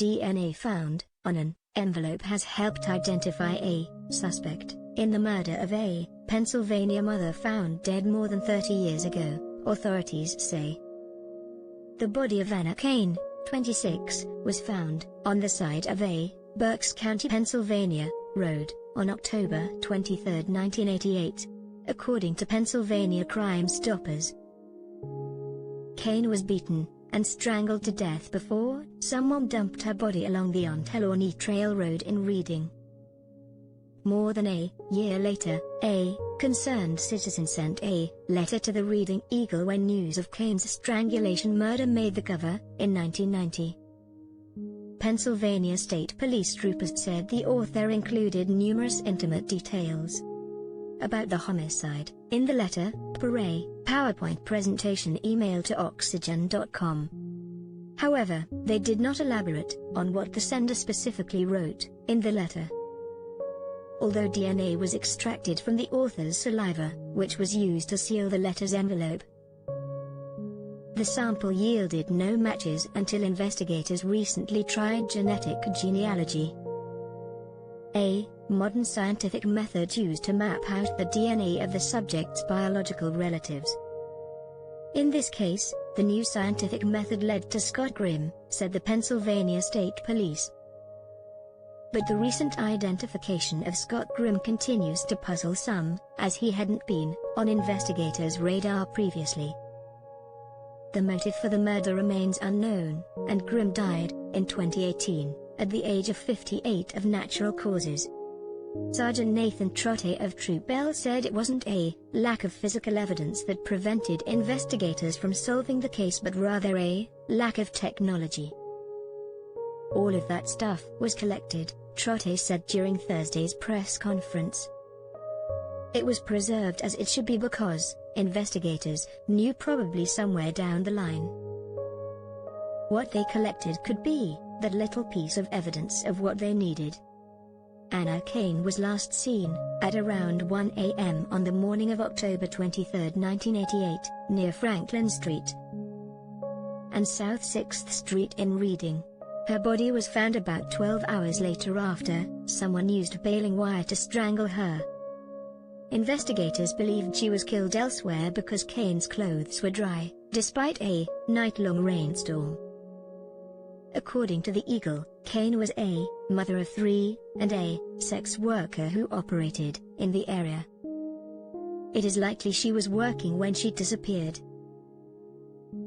DNA found on an envelope has helped identify a suspect in the murder of a Pennsylvania mother found dead more than 30 years ago, authorities say. The body of Anna Kane, 26, was found on the side of a Berks County, Pennsylvania, road on October 23, 1988, according to Pennsylvania Crime Stoppers. Kane was beaten and strangled to death before someone dumped her body along the Untitled Trail Road in Reading. More than a year later, a concerned citizen sent a letter to the Reading Eagle when news of Kane's strangulation murder made the cover, in 1990. Pennsylvania State Police troopers said the author included numerous intimate details about the homicide in the letter, per a PowerPoint presentation emailed to Oxygen.com. However, they did not elaborate on what the sender specifically wrote in the letter. Although DNA was extracted from the author's saliva, which was used to seal the letter's envelope, the sample yielded no matches until investigators recently tried genetic genealogy, a modern scientific method used to map out the DNA of the subject's biological relatives. In this case, the new scientific method led to Scott Grimm, said the Pennsylvania State Police. But the recent identification of Scott Grimm continues to puzzle some, as he hadn't been on investigators' radar previously. The motive for the murder remains unknown, and Grimm died in 2018, at the age of 58 of natural causes. Sergeant Nathan Trotte of Troop L said it wasn't a lack of physical evidence that prevented investigators from solving the case but rather a lack of technology. All of that stuff was collected, Trotte said during Thursday's press conference. It was preserved as it should be because investigators knew probably somewhere down the line what they collected could be that little piece of evidence of what they needed. Anna Kane was last seen at around 1 a.m. on the morning of October 23, 1988, near Franklin Street and South 6th Street in Reading. Her body was found about 12 hours later after someone used a baling wire to strangle her. Investigators believed she was killed elsewhere because Kane's clothes were dry, despite a night-long rainstorm. According to the Eagle, Kane was a mother of 3 and a sex worker who operated in the area. It is likely she was working when she disappeared.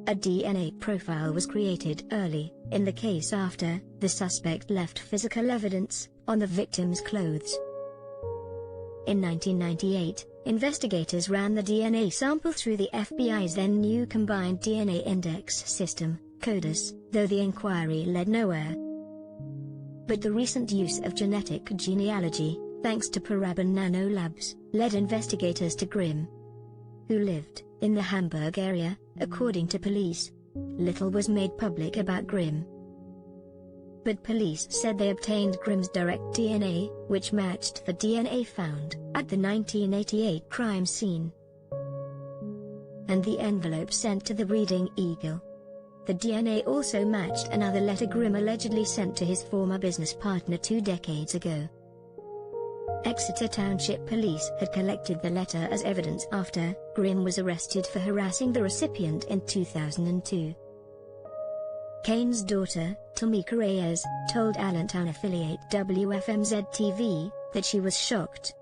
A DNA profile was created early in the case after the suspect left physical evidence on the victim's clothes. In 1998, investigators ran the DNA sample through the FBI's then new Combined DNA Index System, CODIS, though the inquiry led nowhere. But the recent use of genetic genealogy, thanks to Paraben Nanolabs, led investigators to Grimm, who lived in the Hamburg area, according to police. Little was made public about Grimm, but police said they obtained Grimm's direct DNA, which matched the DNA found at the 1988 crime scene, and the envelope sent to the Reading Eagle. The DNA also matched another letter Grimm allegedly sent to his former business partner 2 decades ago. Exeter Township Police had collected the letter as evidence after Grimm was arrested for harassing the recipient in 2002. Kane's daughter, Tamika Reyes, told Allentown affiliate WFMZ-TV that she was shocked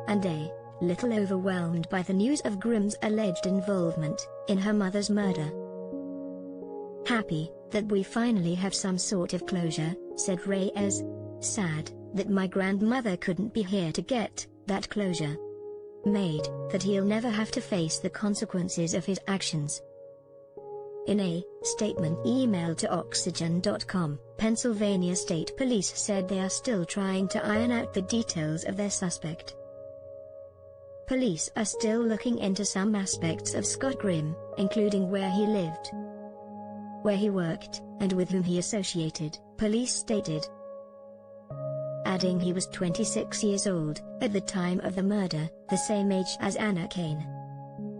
and a little overwhelmed by the news of Grimm's alleged involvement in her mother's murder. "Happy that we finally have some sort of closure," said Reyes. "Sad that my grandmother couldn't be here to get that closure. Made that he'll never have to face the consequences of his actions." In a statement emailed to Oxygen.com, Pennsylvania State Police said they are still trying to iron out the details of their suspect. Police are still looking into some aspects of Scott Grimm, including where he lived, where he worked, and with whom he associated, police stated, adding he was 26 years old at the time of the murder, the same age as Anna Kane.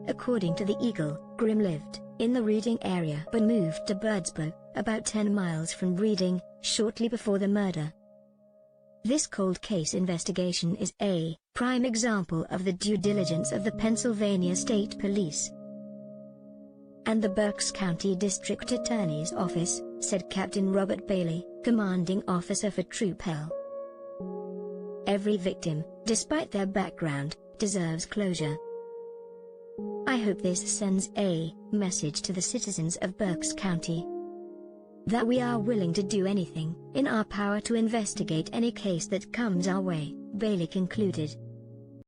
According to the Eagle, Grimm lived in the Reading area but moved to Birdsboro, about 10 miles from Reading, shortly before the murder. This cold case investigation is a prime example of the due diligence of the Pennsylvania State Police and the Berks County District Attorney's Office, said Captain Robert Bailey, commanding officer for Troop L. Every victim, despite their background, deserves closure. I hope this sends a message to the citizens of Berks County that we are willing to do anything in our power to investigate any case that comes our way, Bailey concluded.